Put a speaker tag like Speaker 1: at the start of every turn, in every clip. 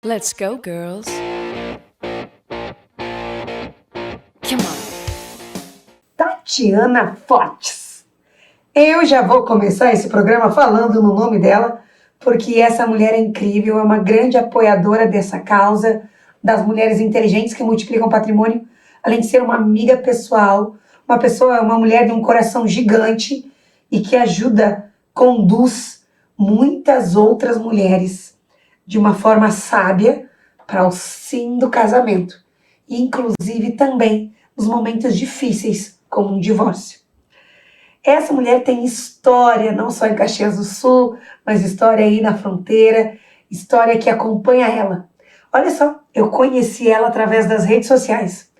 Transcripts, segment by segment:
Speaker 1: Let's go, girls. Come on.
Speaker 2: Tatiana Fortes. Eu já vou começar esse programa falando no nome dela, porque essa mulher é incrível, é uma grande apoiadora dessa causa, das mulheres inteligentes que multiplicam patrimônio, além de ser uma amiga pessoal, uma mulher de um coração gigante e que ajuda, conduz muitas outras mulheres de uma forma sábia para o sim do casamento, e inclusive também nos momentos difíceis, como um divórcio. Essa mulher tem história, não só em Caxias do Sul, mas história aí na fronteira, história que acompanha ela. Olha só, eu conheci ela através das redes sociais.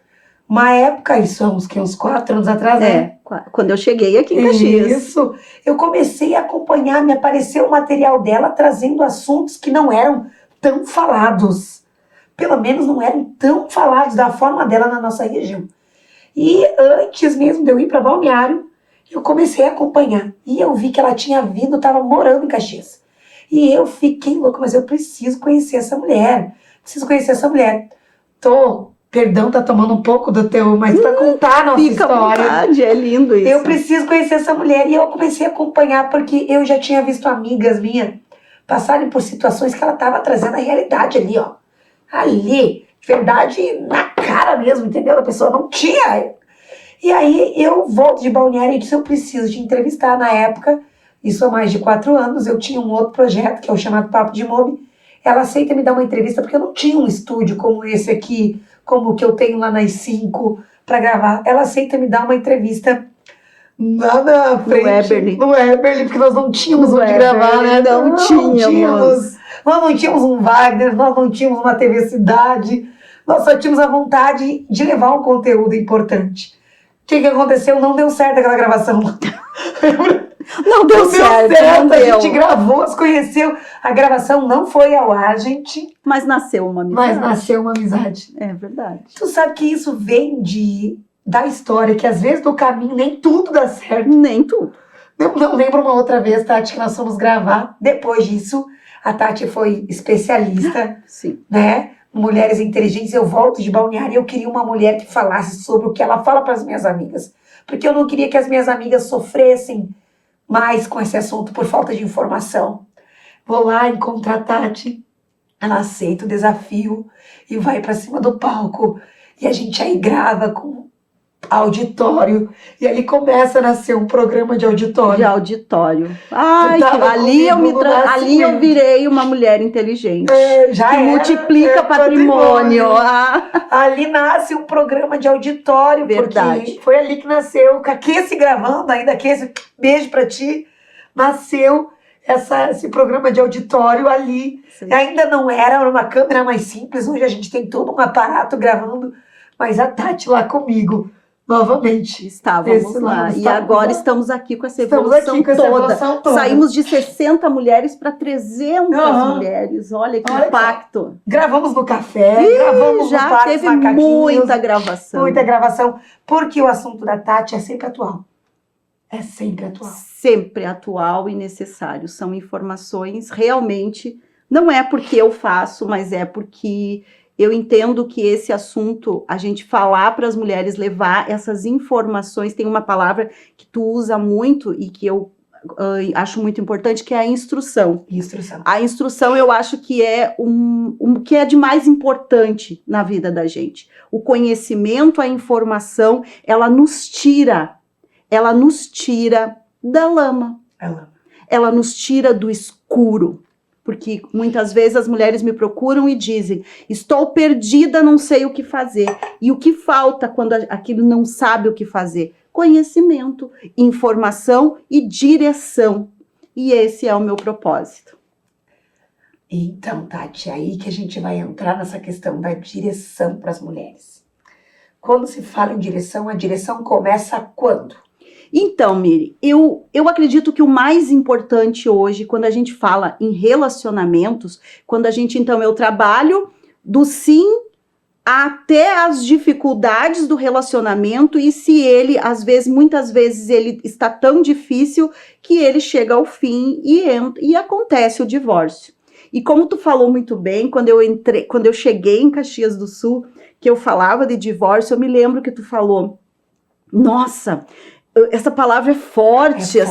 Speaker 2: Uma época, isso há uns 4 anos atrás, né?
Speaker 3: Quando eu cheguei aqui em Caxias.
Speaker 2: Isso, eu comecei a acompanhar, me apareceu o material dela trazendo assuntos que não eram tão falados. Pelo menos não eram tão falados da forma dela na nossa região. E antes mesmo de eu ir para Balneário, eu comecei a acompanhar. E eu vi que ela tinha vindo, estava morando em Caxias. E eu fiquei louca, mas eu preciso conhecer essa mulher. Perdão, tá tomando um pouco do teu, mas para contar a nossa história.
Speaker 3: Vontade, é lindo isso.
Speaker 2: Eu preciso conhecer essa mulher. E eu comecei a acompanhar porque eu já tinha visto amigas minhas passarem por situações que ela estava trazendo a realidade ali, ó. Ali, verdade na cara mesmo, entendeu? A pessoa não tinha. E aí eu volto de Balneário e disse, eu preciso te entrevistar. Na época, isso há mais de 4 anos, eu tinha um outro projeto, que é o chamado Papo de Mob. Ela aceita me dar uma entrevista, porque eu não tinha um estúdio como esse aqui, como o que eu tenho lá nas 5 para gravar. Ela aceita me dar uma entrevista lá na frente. No Eberly, porque nós não tínhamos onde gravar, né?
Speaker 3: Não tínhamos.
Speaker 2: Nós não tínhamos um Wagner, nós não tínhamos uma TV Cidade, nós só tínhamos a vontade de levar um conteúdo importante. O que aconteceu? Não deu certo aquela gravação.
Speaker 3: Não deu certo.
Speaker 2: A gente gravou, se conheceu. A gravação não foi ao ar, gente.
Speaker 3: Mas nasceu uma amizade. É verdade.
Speaker 2: Tu sabe que isso vem da história, que às vezes no caminho nem tudo dá certo.
Speaker 3: Nem tudo.
Speaker 2: Eu não lembro uma outra vez, Tati, que nós fomos gravar. Depois disso, a Tati foi especialista,
Speaker 3: Sim,
Speaker 2: né? Mulheres inteligentes. Eu volto de Balneário e eu queria uma mulher que falasse sobre o que ela fala para as minhas amigas. Porque eu não queria que as minhas amigas sofressem mais com esse assunto por falta de informação. Vou lá encontrar a Tati, ela aceita o desafio e vai para cima do palco. E a gente aí grava com auditório. E ali começa a nascer um programa de auditório.
Speaker 3: Ai, ali eu virei uma mulher inteligente.
Speaker 2: Já
Speaker 3: que multiplica patrimônio.
Speaker 2: Ali nasce um programa de auditório.
Speaker 3: Verdade.
Speaker 2: Porque foi ali que nasceu, com a Casey gravando ainda, Casey, beijo pra ti. Nasceu esse programa de auditório ali.
Speaker 3: Sim.
Speaker 2: Ainda não era uma câmera mais simples, hoje a gente tem todo um aparato gravando, mas a Tati lá comigo. Novamente.
Speaker 3: Estávamos lá. E agora estamos aqui com essa evolução toda. Saímos de 60 mulheres para 300 mulheres. Olha que impacto.
Speaker 2: Gravamos no café, gravamos no Parque
Speaker 3: teve muita gravação.
Speaker 2: Muita gravação. Porque o assunto da Tati é sempre atual. É sempre atual.
Speaker 3: Sempre atual e necessário. São informações realmente... Não é porque eu faço, mas é porque... Eu entendo que esse assunto, a gente falar para as mulheres, levar essas informações, tem uma palavra que tu usa muito e que eu acho muito importante, que é a instrução. A instrução eu acho que é que é de mais importante na vida da gente. O conhecimento, a informação, ela nos tira da lama. Ela nos tira do escuro. Porque muitas vezes as mulheres me procuram e dizem, estou perdida, não sei o que fazer. E o que falta quando aquilo não sabe o que fazer? Conhecimento, informação e direção. E esse é o meu propósito.
Speaker 2: Então, Tati, é aí que a gente vai entrar nessa questão da direção para as mulheres. Quando se fala em direção, a direção começa quando?
Speaker 3: Então, Miri, eu acredito que o mais importante hoje, quando a gente fala em relacionamentos, eu trabalho do sim até as dificuldades do relacionamento e se ele, muitas vezes ele está tão difícil que ele chega ao fim e acontece o divórcio. E como tu falou muito bem, quando eu cheguei em Caxias do Sul, que eu falava de divórcio, eu me lembro que tu falou, nossa, essa palavra é forte, é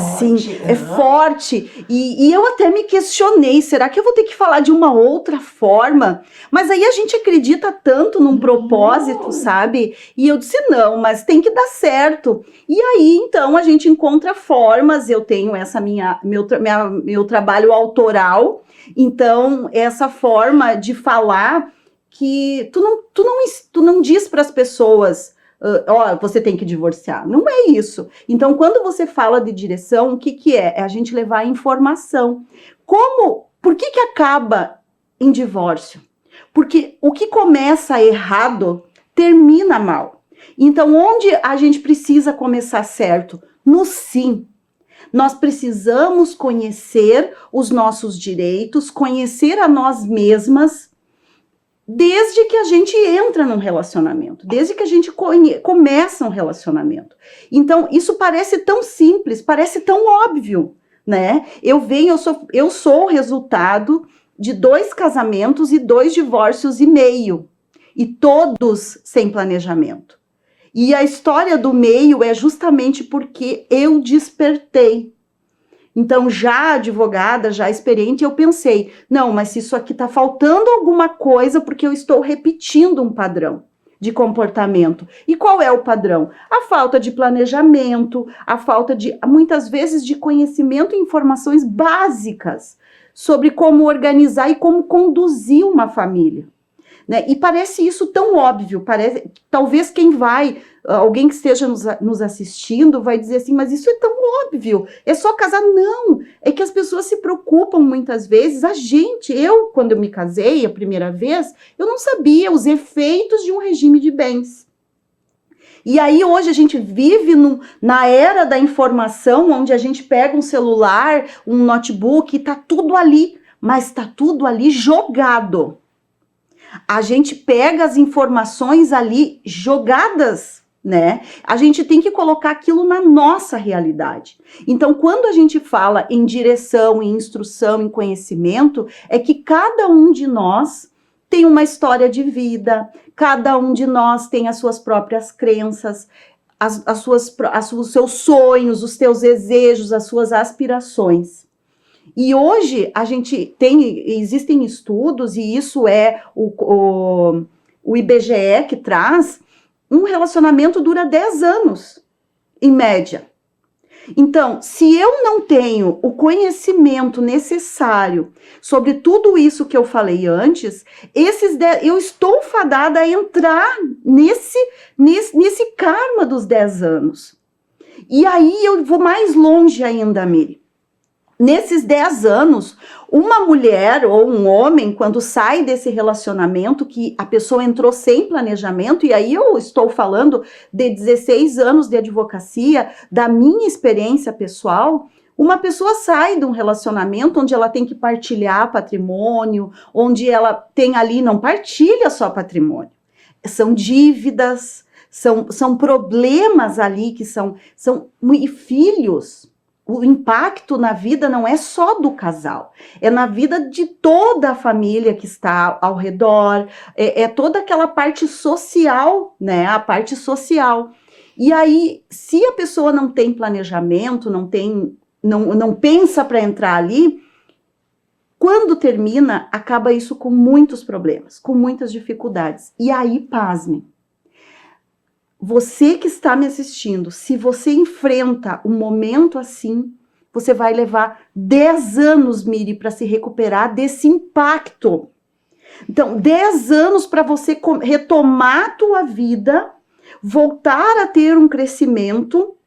Speaker 3: forte. E eu até me questionei, será que eu vou ter que falar de uma outra forma? Mas aí a gente acredita tanto num propósito, sabe? E eu disse, não, mas tem que dar certo. E aí, então, a gente encontra formas, eu tenho essa meu trabalho autoral, então, essa forma de falar que tu não diz para as pessoas, você tem que divorciar. Não é isso. Então, quando você fala de direção, o que é? É a gente levar a informação. Por que acaba em divórcio? Porque o que começa errado, termina mal. Então, onde a gente precisa começar certo? No sim. Nós precisamos conhecer os nossos direitos, conhecer a nós mesmas, desde que a gente entra num relacionamento, desde que a gente começa um relacionamento. Então, isso parece tão simples, parece tão óbvio, né? Eu sou o resultado de 2 casamentos e 2 divórcios e meio, e todos sem planejamento. E a história do meio é justamente porque eu despertei. Então, já advogada, já experiente, eu pensei, não, mas se isso aqui está faltando alguma coisa, porque eu estou repetindo um padrão de comportamento. E qual é o padrão? A falta de planejamento, a falta de, muitas vezes, de conhecimento e informações básicas sobre como organizar e como conduzir uma família. Né? E parece isso tão óbvio, talvez alguém que esteja nos assistindo vai dizer assim, mas isso é tão óbvio, é só casar. Não, é que as pessoas se preocupam muitas vezes, quando eu me casei a primeira vez, eu não sabia os efeitos de um regime de bens. E aí hoje a gente vive na era da informação, onde a gente pega um celular, um notebook, e tá tudo ali, mas tá tudo ali jogado. A gente pega as informações ali jogadas, né? A gente tem que colocar aquilo na nossa realidade. Então, quando a gente fala em direção, em instrução, em conhecimento, é que cada um de nós tem uma história de vida, cada um de nós tem as suas próprias crenças, os seus sonhos, os seus desejos, as suas aspirações. E hoje existem estudos, e isso é o IBGE que traz, um relacionamento dura 10 anos, em média. Então, se eu não tenho o conhecimento necessário sobre tudo isso que eu falei antes, eu estou fadada a entrar nesse karma dos 10 anos. E aí eu vou mais longe ainda, Miri. Nesses 10 anos, uma mulher ou um homem, quando sai desse relacionamento, que a pessoa entrou sem planejamento, e aí eu estou falando de 16 anos de advocacia, da minha experiência pessoal, uma pessoa sai de um relacionamento onde ela tem que partilhar patrimônio, onde ela tem ali, não partilha só patrimônio, são dívidas, são problemas ali que são e filhos. O impacto na vida não é só do casal, é na vida de toda a família que está ao redor, é toda aquela parte social, né? A parte social. E aí, se a pessoa não tem planejamento, não pensa para entrar ali, quando termina, acaba isso com muitos problemas, com muitas dificuldades. E aí, pasmem. Você que está me assistindo, se você enfrenta um momento assim, você vai levar 10 anos, Miri, para se recuperar desse impacto. Então, 10 anos para você retomar a tua vida, voltar a ter um crescimento,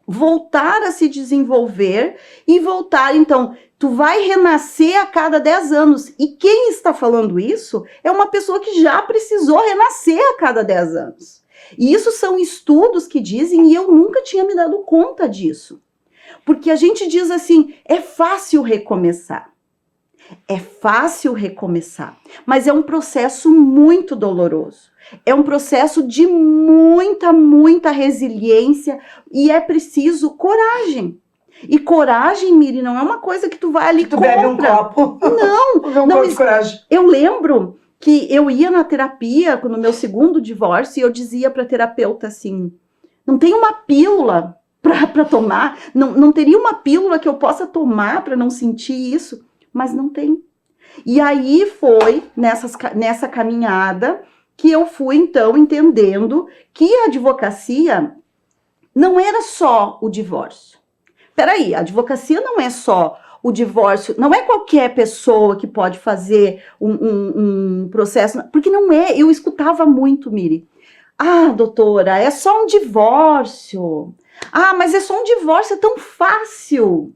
Speaker 3: voltar a se desenvolver e voltar, então, tu vai renascer a cada 10 anos. E quem está falando isso é uma pessoa que já precisou renascer a cada 10 anos. E isso são estudos que dizem, e eu nunca tinha me dado conta disso. Porque a gente diz assim, é fácil recomeçar. É fácil recomeçar, mas é um processo muito doloroso. É um processo de muita resiliência e é preciso coragem. E coragem, Miri, não é uma coisa que tu vai ali e
Speaker 2: Tu bebe um
Speaker 3: compra.
Speaker 2: copo.
Speaker 3: Não,
Speaker 2: Vê um
Speaker 3: não,
Speaker 2: copo de coragem.
Speaker 3: eu lembro que eu ia na terapia no meu segundo divórcio e eu dizia para a terapeuta assim, não tem uma pílula para tomar, não teria uma pílula que eu possa tomar para não sentir isso, mas não tem. E aí foi nessa caminhada que eu fui então entendendo que a advocacia não era só o divórcio. Peraí, a advocacia não é só o divórcio, não é qualquer pessoa que pode fazer um processo, porque não é, eu escutava muito, Miri. Ah, doutora, é só um divórcio. Ah, mas é só um divórcio, é tão fácil.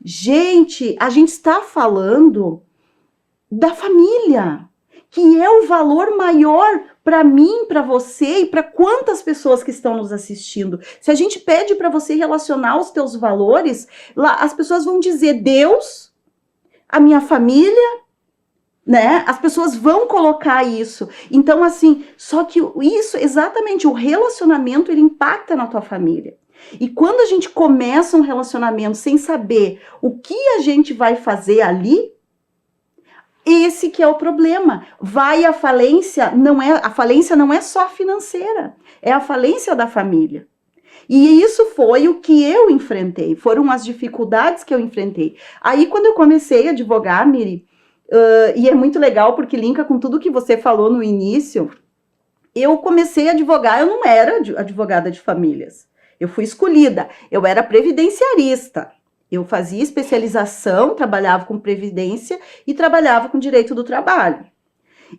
Speaker 3: Gente, a gente está falando da família, que é o valor maior para mim, para você e para quantas pessoas que estão nos assistindo. Se a gente pede para você relacionar os teus valores, lá as pessoas vão dizer Deus, a minha família, né? As pessoas vão colocar isso. Então, assim, só que isso, exatamente, o relacionamento, ele impacta na tua família. E quando a gente começa um relacionamento sem saber o que a gente vai fazer ali, esse que é o problema. Vai a falência não é só financeira, é a falência da família. E isso foi o que eu enfrentei, foram as dificuldades que eu enfrentei. Aí quando eu comecei a advogar, Miri, e é muito legal porque linka com tudo que você falou no início, eu comecei a advogar, eu não era advogada de famílias, eu fui escolhida, eu era previdenciarista. Eu fazia especialização, trabalhava com previdência e trabalhava com direito do trabalho.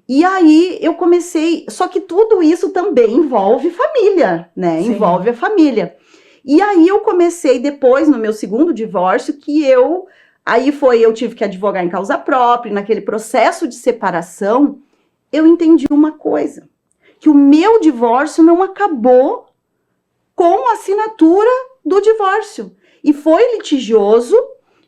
Speaker 3: E aí eu comecei, só que tudo isso também envolve família, né?
Speaker 2: Sim.
Speaker 3: Envolve a família. E aí eu comecei depois, no meu segundo divórcio, eu tive que advogar em causa própria, naquele processo de separação, eu entendi uma coisa, que o meu divórcio não acabou com a assinatura do divórcio. E foi litigioso,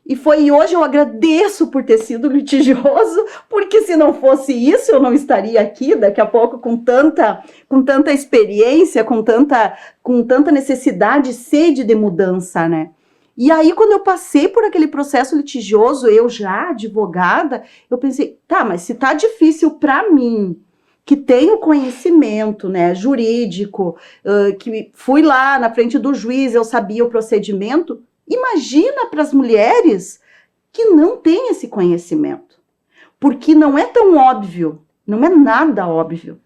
Speaker 3: e hoje eu agradeço por ter sido litigioso, porque se não fosse isso, eu não estaria aqui daqui a pouco com tanta experiência, com tanta necessidade e sede de mudança, né? E aí, quando eu passei por aquele processo litigioso, eu já advogada, eu pensei, tá, mas se tá difícil para mim, que tenho conhecimento, né, jurídico, que fui lá na frente do juiz, eu sabia o procedimento, imagina para as mulheres que não têm esse conhecimento, porque não é tão óbvio, não é nada óbvio.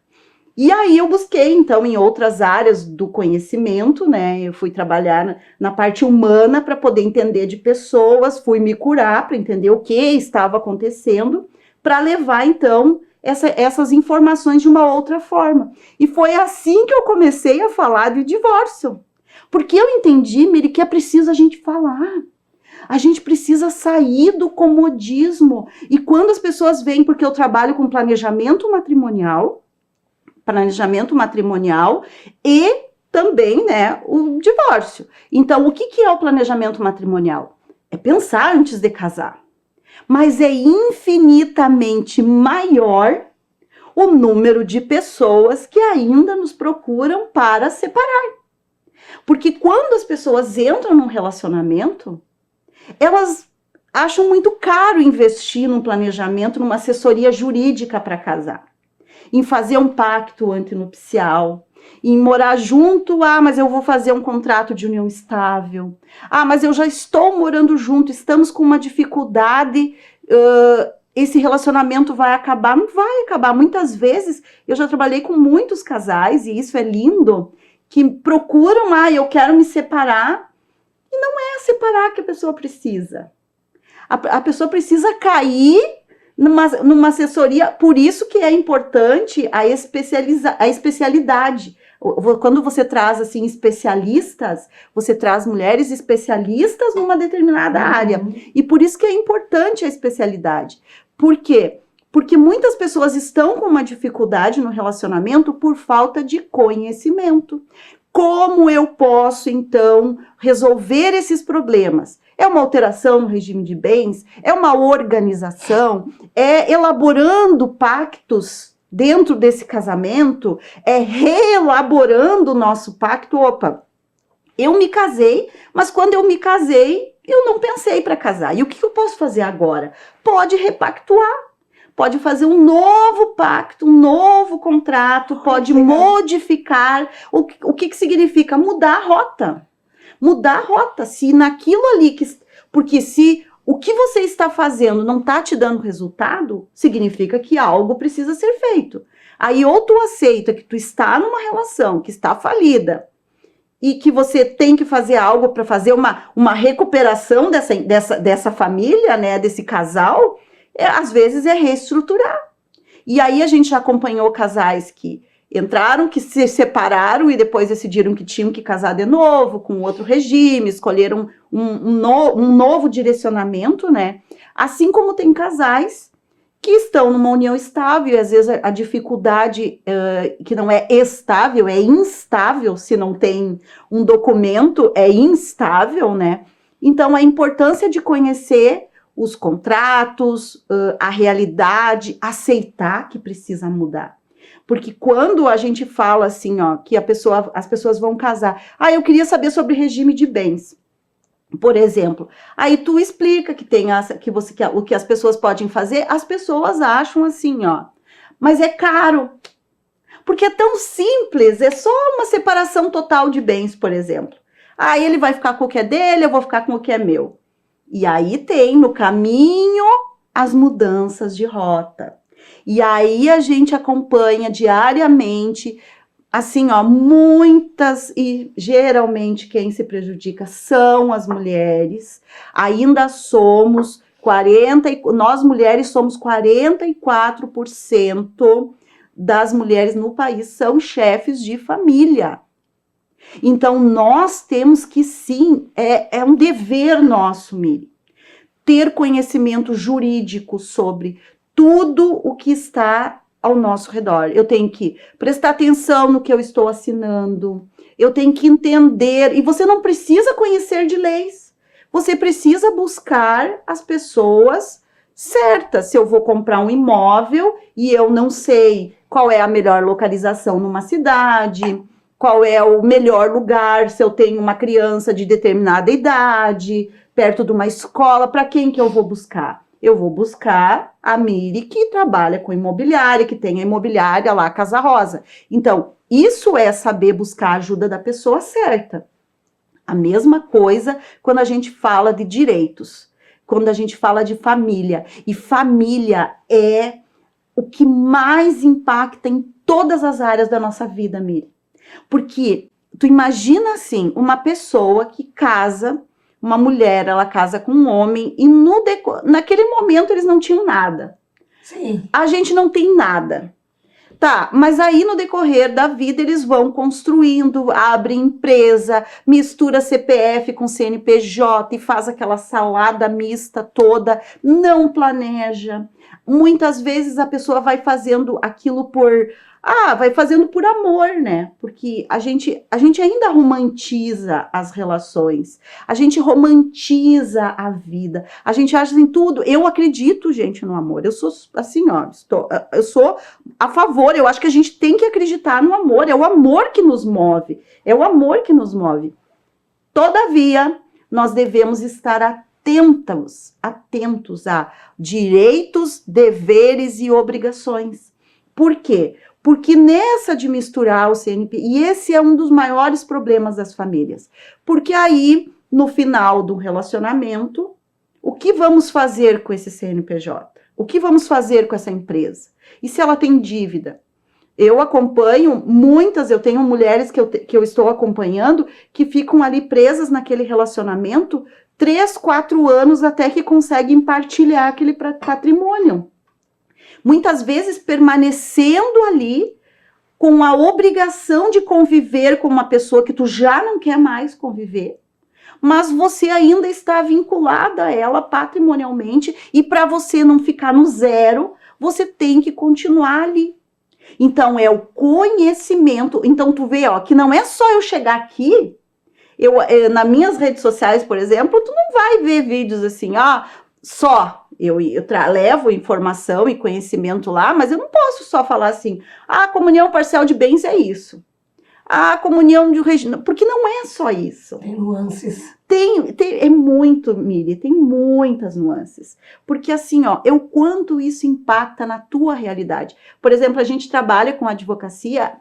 Speaker 3: E aí eu busquei, então, em outras áreas do conhecimento, né, eu fui trabalhar na parte humana para poder entender de pessoas, fui me curar para entender o que estava acontecendo, para levar, então, essas informações de uma outra forma. E foi assim que eu comecei a falar de divórcio. Porque eu entendi, Miri, que é preciso a gente falar. A gente precisa sair do comodismo. E quando as pessoas vêm, porque eu trabalho com planejamento matrimonial e também, né, o divórcio. Então, o que é o planejamento matrimonial? É pensar antes de casar. Mas é infinitamente maior o número de pessoas que ainda nos procuram para separar. Porque quando as pessoas entram num relacionamento, elas acham muito caro investir num planejamento, numa assessoria jurídica para casar. Em fazer um pacto antinupcial, em morar junto, mas eu vou fazer um contrato de união estável. Mas eu já estou morando junto, estamos com uma dificuldade, esse relacionamento vai acabar? Não vai acabar. Muitas vezes, eu já trabalhei com muitos casais, e isso é lindo, que procuram, eu quero me separar, e não é separar que a pessoa precisa. A pessoa precisa cair numa assessoria, por isso que é importante a especialidade. Quando você traz, assim, especialistas, você traz mulheres especialistas numa determinada área. E por isso que é importante a especialidade. Por quê? Porque muitas pessoas estão com uma dificuldade no relacionamento por falta de conhecimento. Como eu posso, então, resolver esses problemas? É uma alteração no regime de bens? É uma organização? É elaborando pactos dentro desse casamento? É reelaborando o nosso pacto? Opa, eu me casei, mas quando eu me casei, eu não pensei para casar. E o que eu posso fazer agora? Pode repactuar. Pode fazer um novo pacto, um novo contrato, pode modificar. O que significa? Mudar a rota. Mudar a rota. Se naquilo ali... Porque se o que você está fazendo não está te dando resultado, significa que algo precisa ser feito. Aí ou tu aceita que tu está numa relação que está falida e que você tem que fazer algo para fazer uma recuperação dessa família, né, desse casal, às vezes é reestruturar. E aí a gente já acompanhou casais que entraram, que se separaram e depois decidiram que tinham que casar de novo, com outro regime, escolheram um novo direcionamento, né? Assim como tem casais que estão numa união estável, e às vezes a dificuldade que não é estável, é instável, se não tem um documento, é instável, né? Então, a importância de conhecer os contratos, a realidade, aceitar que precisa mudar. Porque quando a gente fala assim, ó, que as pessoas vão casar, eu queria saber sobre regime de bens, por exemplo. Aí tu explica que tem o que as pessoas podem fazer, as pessoas acham assim, ó, mas é caro. Porque é tão simples, é só uma separação total de bens, por exemplo. Aí ele vai ficar com o que é dele, eu vou ficar com o que é meu. E aí tem no caminho as mudanças de rota. E aí a gente acompanha diariamente, assim, ó, muitas, e geralmente quem se prejudica são as mulheres. Ainda somos nós mulheres somos 44% das mulheres no país são chefes de família. Então nós temos que sim, é um dever nosso, Miri, ter conhecimento jurídico sobre tudo o que está ao nosso redor. Eu tenho que prestar atenção no que eu estou assinando, eu tenho que entender, e você não precisa conhecer de leis, você precisa buscar as pessoas certas. Se eu vou comprar um imóvel e eu não sei qual é a melhor localização numa cidade, qual é o melhor lugar, se eu tenho uma criança de determinada idade, perto de uma escola, para quem que eu vou buscar? Eu vou buscar a Miri, que trabalha com imobiliária, que tem a imobiliária lá, Casa Rosa. Então, isso é saber buscar a ajuda da pessoa certa. A mesma coisa quando a gente fala de direitos, quando a gente fala de família. E família é o que mais impacta em todas as áreas da nossa vida, Miri. Porque tu imagina assim, uma pessoa que casa, uma mulher, ela casa com um homem e naquele momento eles não tinham nada.
Speaker 2: Sim.
Speaker 3: A gente não tem nada. Tá, mas aí no decorrer da vida eles vão construindo, abrem empresa, mistura CPF com CNPJ e faz aquela salada mista toda, não planeja. Muitas vezes a pessoa vai fazendo aquilo vai fazendo por amor, né? Porque a gente ainda romantiza as relações, a gente romantiza a vida, a gente acha em tudo. Eu acredito, gente, no amor. Eu sou assim, ó, eu sou a favor. Eu acho que a gente tem que acreditar no amor. É o amor que nos move. É o amor que nos move. Todavia, nós devemos estar atentos a direitos, deveres e obrigações. Por quê? Porque nessa de misturar o CNP, e esse é um dos maiores problemas das famílias, porque aí, no final do relacionamento, o que vamos fazer com esse CNPJ? O que vamos fazer com essa empresa? E se ela tem dívida? Eu acompanho eu tenho mulheres que eu estou acompanhando que ficam ali presas naquele relacionamento 3, 4 anos até que conseguem partilhar aquele patrimônio. Muitas vezes permanecendo ali com a obrigação de conviver com uma pessoa que tu já não quer mais conviver, mas você ainda está vinculada a ela patrimonialmente e para você não ficar no zero, você tem que continuar ali. Então é o conhecimento. Então tu vê, ó, que não é só eu chegar aqui, nas minhas redes sociais, por exemplo, tu não vai ver vídeos assim, só eu levo informação e conhecimento lá, mas eu não posso só falar assim, a comunhão parcial de bens é isso, a comunhão de regime, porque não é só isso.
Speaker 2: Tem nuances.
Speaker 3: É muito, Miri, tem muitas nuances. Porque assim, ó, o quanto isso impacta na tua realidade. Por exemplo, a gente trabalha com advocacia,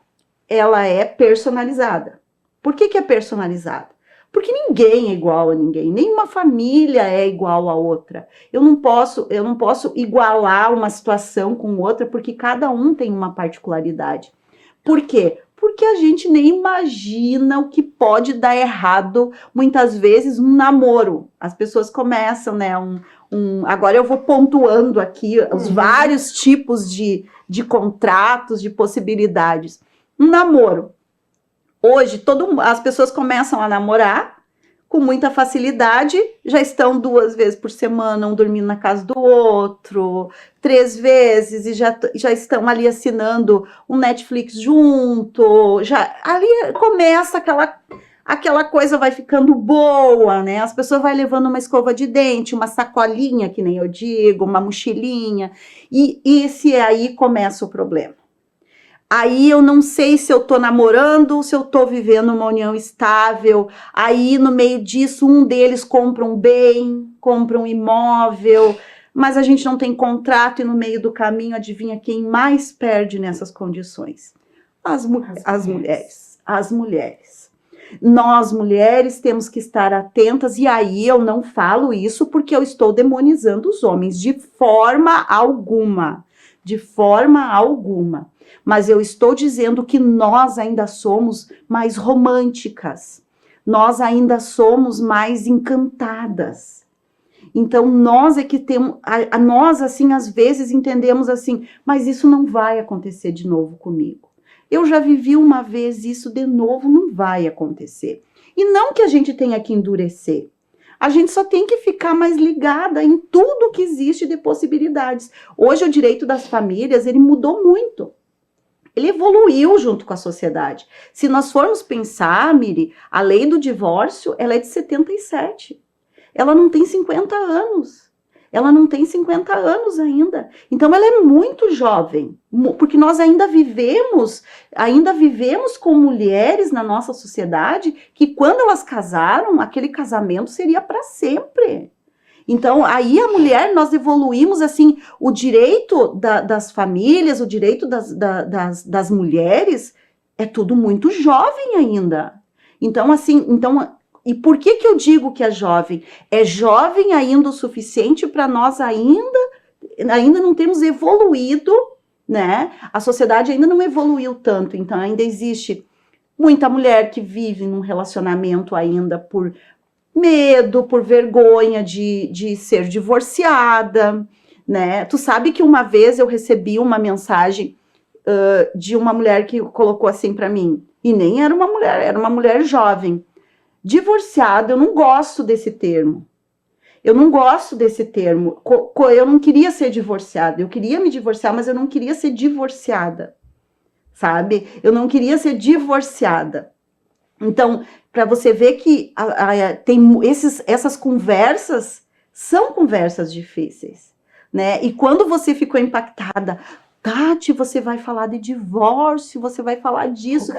Speaker 3: ela é personalizada. Por que é personalizada? Porque ninguém é igual a ninguém, nenhuma família é igual a outra. Eu não posso igualar uma situação com outra, porque cada um tem uma particularidade. Por quê? Porque a gente nem imagina o que pode dar errado, muitas vezes, um namoro. As pessoas começam, né? Agora eu vou pontuando aqui os vários tipos de contratos, de possibilidades. Um namoro. Hoje, as pessoas começam a namorar com muita facilidade, já estão 2 vezes por semana, um dormindo na casa do outro, 3 vezes, e já estão ali assinando um Netflix junto, ali começa aquela coisa vai ficando boa, né? As pessoas vão levando uma escova de dente, uma sacolinha, que nem eu digo, uma mochilinha, e esse aí começa o problema. Aí eu não sei se eu tô namorando ou se eu tô vivendo uma união estável. Aí no meio disso um deles compra um bem, compra um imóvel, mas a gente não tem contrato e no meio do caminho, adivinha quem mais perde nessas condições? As mulheres. As mulheres. Nós mulheres temos que estar atentas, e aí eu não falo isso porque eu estou demonizando os homens de forma alguma. De forma alguma. Mas eu estou dizendo que nós ainda somos mais românticas, nós ainda somos mais encantadas. Então, nós é que temos, nós assim, às vezes entendemos assim, mas isso não vai acontecer de novo comigo. Eu já vivi uma vez, isso de novo não vai acontecer. E não que a gente tenha que endurecer. A gente só tem que ficar mais ligada em tudo que existe de possibilidades. Hoje o direito das famílias, ele mudou muito. Ele evoluiu junto com a sociedade. Se nós formos pensar, Miri, a lei do divórcio, ela é de 77. Ela não tem 50 anos. Ela não tem 50 anos ainda. Então, ela é muito jovem. Porque nós ainda vivemos com mulheres na nossa sociedade que, quando elas casaram, aquele casamento seria para sempre. Então, aí a mulher, nós evoluímos, assim, o direito das famílias, o direito das mulheres, é tudo muito jovem ainda. Então, assim, e por que eu digo que é jovem? É jovem ainda o suficiente para nós ainda não termos evoluído, né? A sociedade ainda não evoluiu tanto, então ainda existe muita mulher que vive num relacionamento ainda por medo, por vergonha de ser divorciada, né? Tu sabe que uma vez eu recebi uma mensagem de uma mulher que colocou assim para mim, e nem era uma mulher, era uma mulher jovem. Divorciada, eu não gosto desse termo. Eu não gosto desse termo. Eu não queria ser divorciada. Eu queria me divorciar, mas eu não queria ser divorciada. Sabe? Eu não queria ser divorciada. Então, para você ver que tem essas conversas são conversas difíceis, né? E quando você ficou impactada, Tati, você vai falar de divórcio, você vai falar disso.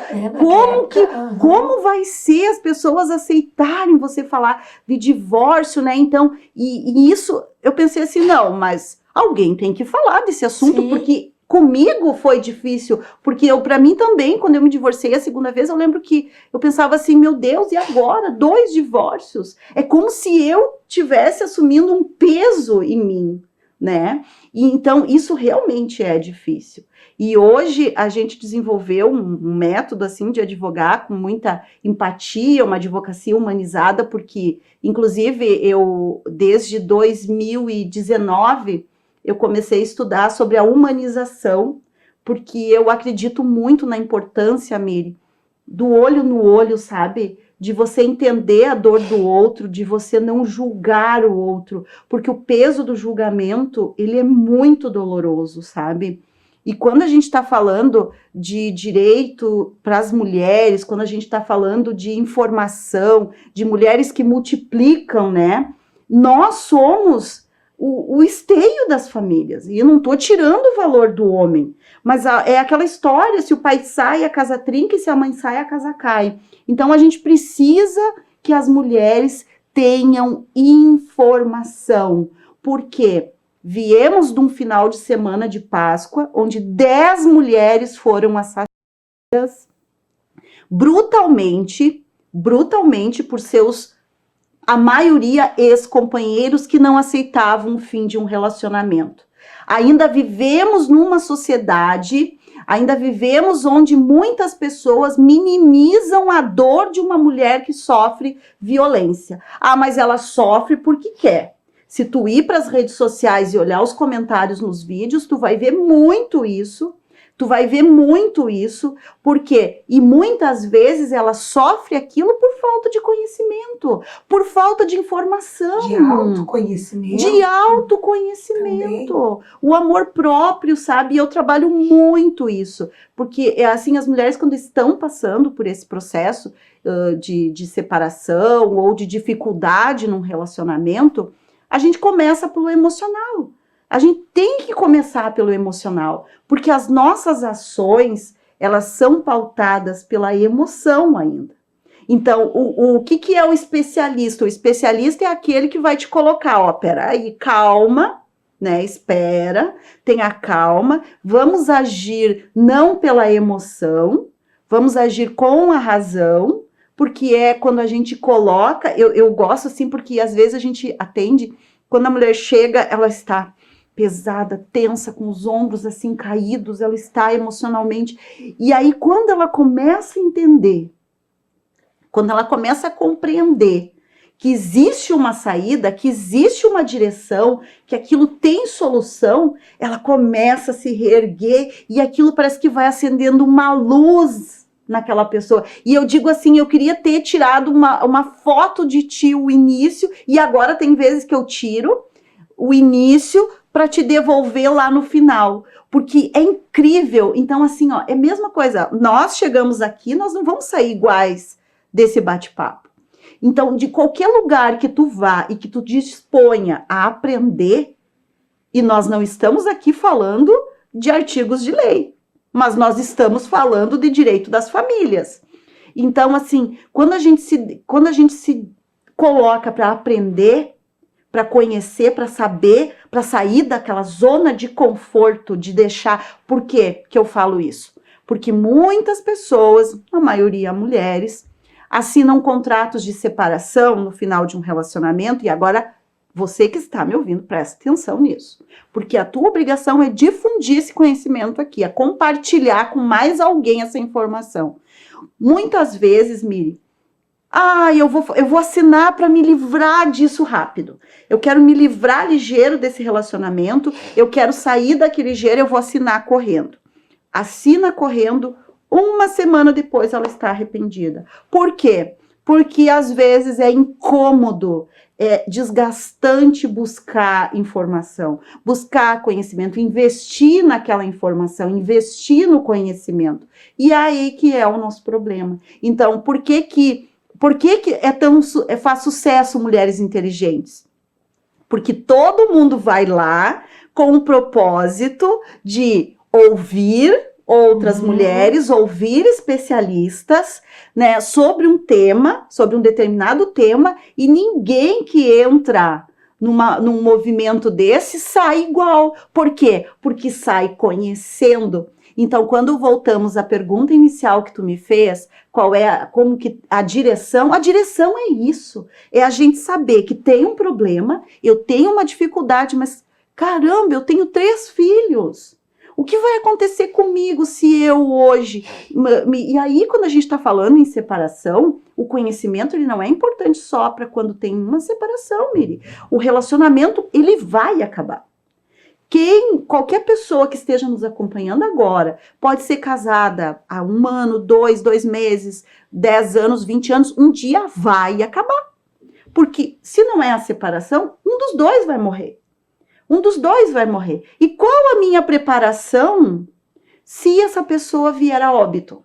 Speaker 3: Como vai ser as pessoas aceitarem você falar de divórcio, né? Então, e isso, eu pensei assim, não, mas alguém tem que falar desse assunto, sim, porque comigo foi difícil, porque para mim também, quando eu me divorciei a segunda vez, eu lembro que eu pensava assim, meu Deus, e agora? 2 divórcios? É como se eu tivesse assumindo um peso em mim, né? E então isso realmente é difícil. E hoje a gente desenvolveu um método assim de advogar com muita empatia, uma advocacia humanizada, porque inclusive eu desde 2019 eu comecei a estudar sobre a humanização, porque eu acredito muito na importância, Miri, do olho no olho, sabe? De você entender a dor do outro, de você não julgar o outro, porque o peso do julgamento, ele é muito doloroso, sabe? E quando a gente está falando de direito para as mulheres, quando a gente está falando de informação, de mulheres que multiplicam, né? Nós somos o esteio das famílias, e eu não estou tirando o valor do homem, mas é aquela história, se o pai sai, a casa trinca, e se a mãe sai, a casa cai. Então a gente precisa que as mulheres tenham informação. Por quê? Viemos de um final de semana de Páscoa, onde 10 mulheres foram assassinadas brutalmente por seus, a maioria, ex-companheiros que não aceitavam o fim de um relacionamento. Ainda vivemos numa sociedade, ainda vivemos onde muitas pessoas minimizam a dor de uma mulher que sofre violência. Ah, mas ela sofre porque quer. Se tu ir para as redes sociais e olhar os comentários nos vídeos, tu vai ver muito isso. Por quê? E muitas vezes ela sofre aquilo por falta de conhecimento, por falta de informação.
Speaker 2: De autoconhecimento.
Speaker 3: De autoconhecimento. Também. O amor próprio, sabe? E eu trabalho muito isso. Porque, assim, as mulheres, quando estão passando por esse processo de separação ou de dificuldade num relacionamento, a gente começa pelo emocional. A gente tem que começar pelo emocional, porque as nossas ações, elas são pautadas pela emoção ainda. Então, o que é o especialista? O especialista é aquele que vai te colocar, ó, peraí, calma, né, espera, tenha calma, vamos agir não pela emoção, vamos agir com a razão, porque é quando a gente coloca, eu gosto assim, porque às vezes a gente atende, quando a mulher chega, ela está pesada, tensa, com os ombros assim caídos, ela está emocionalmente, e aí quando ela começa a entender, quando ela começa a compreender que existe uma saída, que existe uma direção, que aquilo tem solução, ela começa a se reerguer, e aquilo parece que vai acendendo uma luz naquela pessoa. E eu digo assim, eu queria ter tirado uma foto de ti, o início, e agora tem vezes que eu tiro o início para te devolver lá no final, porque é incrível. Então assim, ó, é a mesma coisa, nós chegamos aqui, nós não vamos sair iguais desse bate-papo. Então, de qualquer lugar que tu vá e que tu disponha a aprender, e nós não estamos aqui falando de artigos de lei, mas nós estamos falando de direito das famílias. Então, assim, quando a gente se coloca para aprender, para conhecer, para saber, para sair daquela zona de conforto, de deixar... Por quê que eu falo isso? Porque muitas pessoas, a maioria mulheres, assinam contratos de separação no final de um relacionamento, e agora você que está me ouvindo, presta atenção nisso, porque a tua obrigação é difundir esse conhecimento aqui, é compartilhar com mais alguém essa informação. Muitas vezes, Miri, eu vou assinar para me livrar disso rápido, eu quero me livrar ligeiro desse relacionamento, eu quero sair daquele ligeiro, eu vou assinar correndo. Assina correndo, uma semana depois ela está arrependida. Por quê? Porque às vezes é incômodo, é desgastante buscar informação, buscar conhecimento, investir naquela informação, investir no conhecimento. E aí que é o nosso problema. Então, por que faz sucesso Mulheres Inteligentes? Porque todo mundo vai lá com o propósito de ouvir outras mulheres, ouvir especialistas, né, sobre um tema, sobre um determinado tema, e ninguém que entra num movimento desse sai igual. Por quê? Porque sai conhecendo. Então, quando voltamos à pergunta inicial que tu me fez, como que a direção é isso, é a gente saber que tem um problema, eu tenho uma dificuldade, mas caramba, eu tenho 3 filhos. O que vai acontecer comigo se eu hoje... E aí, quando a gente está falando em separação, o conhecimento ele não é importante só para quando tem uma separação, Miri. O relacionamento, ele vai acabar. Qualquer pessoa que esteja nos acompanhando agora, pode ser casada há 1 ano, 2 meses, 10 anos, 20 anos, um dia vai acabar. Porque se não é a separação, um dos dois vai morrer. Um dos dois vai morrer. E qual a minha preparação se essa pessoa vier a óbito?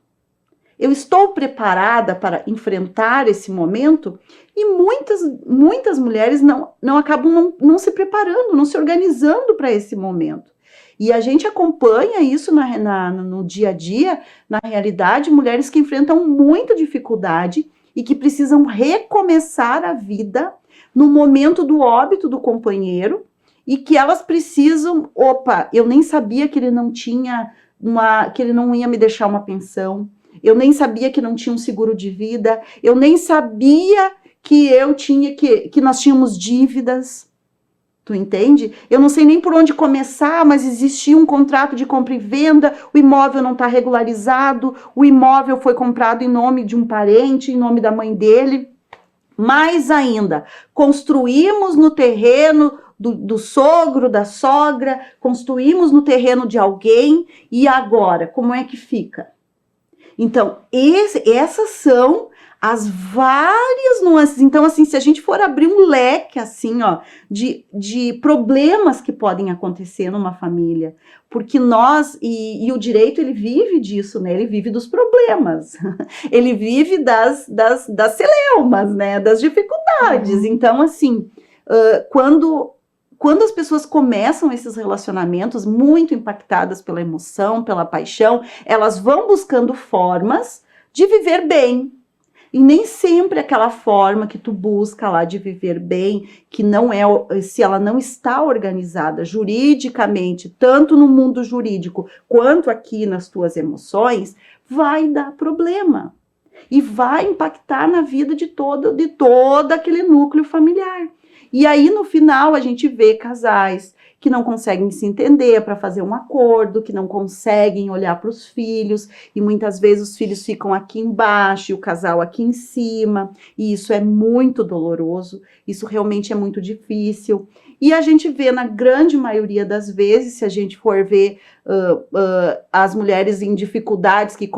Speaker 3: Eu estou preparada para enfrentar esse momento? E muitas mulheres não acabam não se preparando, não se organizando para esse momento. E a gente acompanha isso no dia a dia, na realidade, mulheres que enfrentam muita dificuldade e que precisam recomeçar a vida no momento do óbito do companheiro, e que elas precisam, eu nem sabia que ele não tinha que ele não ia me deixar uma pensão, eu nem sabia que não tinha um seguro de vida, eu nem sabia que que nós tínhamos dívidas. Tu entende? Eu não sei nem por onde começar, mas existia um contrato de compra e venda, o imóvel não está regularizado, o imóvel foi comprado em nome de um parente, em nome da mãe dele. Mais ainda, construímos no terreno do sogro, da sogra, construímos no terreno de alguém, e agora, como é que fica? Então, essas são as várias nuances. Então, assim, se a gente for abrir um leque, assim, ó, de problemas que podem acontecer numa família, porque e o direito, ele vive disso, né? Ele vive dos problemas, ele vive das celeumas, né? Das dificuldades. Então, assim, quando as pessoas começam esses relacionamentos muito impactadas pela emoção, pela paixão, elas vão buscando formas de viver bem. E nem sempre aquela forma que tu busca lá de viver bem, que não é, se ela não está organizada juridicamente, tanto no mundo jurídico quanto aqui nas tuas emoções, vai dar problema. E vai impactar na vida de todo aquele núcleo familiar. E aí, no final, a gente vê casais que não conseguem se entender para fazer um acordo, que não conseguem olhar para os filhos, e muitas vezes os filhos ficam aqui embaixo e o casal aqui em cima, e isso é muito doloroso, isso realmente é muito difícil. E a gente vê, na grande maioria das vezes, se a gente for ver as mulheres em dificuldades que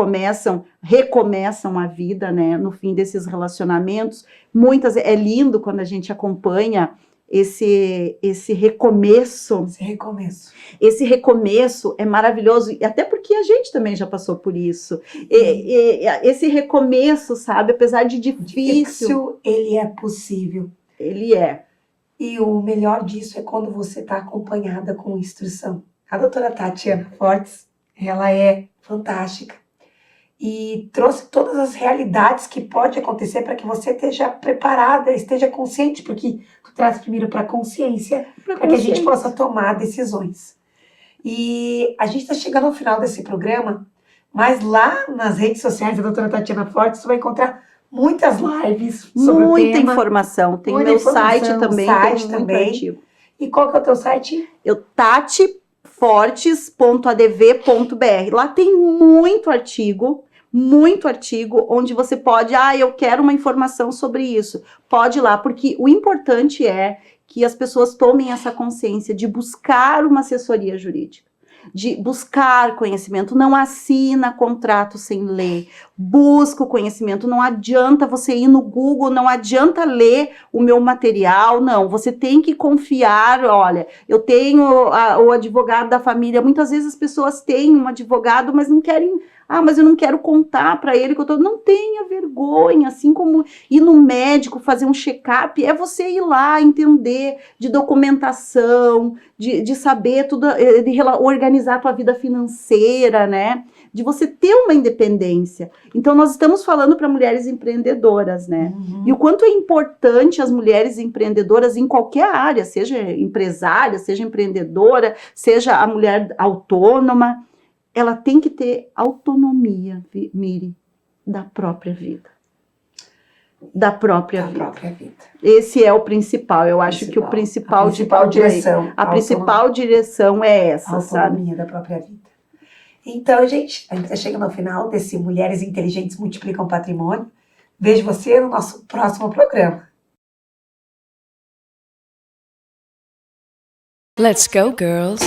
Speaker 3: recomeçam a vida, né, no fim desses relacionamentos, é lindo quando a gente acompanha esse recomeço. Esse recomeço é maravilhoso, e até porque a gente também já passou por isso. Esse recomeço, sabe, apesar de difícil,
Speaker 2: ele é possível.
Speaker 3: Ele é.
Speaker 2: E o melhor disso é quando você está acompanhada com instrução. A doutora Tatiana Fortes, ela é fantástica e trouxe todas as realidades que pode acontecer para que você esteja preparada, esteja consciente, porque tu traz primeiro para a consciência, para que a gente possa tomar decisões. E a gente está chegando ao final desse programa, mas lá nas redes sociais da doutora Tatiana Fortes, você vai encontrar muitas lives sobre o tema.
Speaker 3: Muita informação. Tem o meu site também, tem muito artigo.
Speaker 2: E qual que é o teu site?
Speaker 3: tatifortes.adv.br. Lá tem muito artigo, onde você pode, eu quero uma informação sobre isso. Pode ir lá, porque o importante é que as pessoas tomem essa consciência de buscar uma assessoria jurídica, de buscar conhecimento. Não assina contrato sem ler, busca o conhecimento. Não adianta você ir no Google, não adianta ler o meu material, não, você tem que confiar. Olha, eu tenho o advogado da família, muitas vezes as pessoas têm um advogado, mas não querem, mas eu não quero contar para ele que eu tô... Não tenha vergonha, assim como ir no médico, fazer um check-up, é você ir lá, entender de documentação, de saber tudo, de organizar a tua vida financeira, né? De você ter uma independência. Então, nós estamos falando para mulheres empreendedoras, né? Uhum. E o quanto é importante as mulheres empreendedoras em qualquer área, seja empresária, seja empreendedora, seja a mulher autônoma, ela tem que ter autonomia, Miri, da própria vida. Da própria vida. Esse é o principal. Eu acho que a principal direção é essa, sabe?
Speaker 2: Autonomia da própria vida. Então, gente, a gente está chegando ao final desse Mulheres Inteligentes Multiplicam Patrimônio. Vejo você no nosso próximo programa.
Speaker 1: Let's go, girls.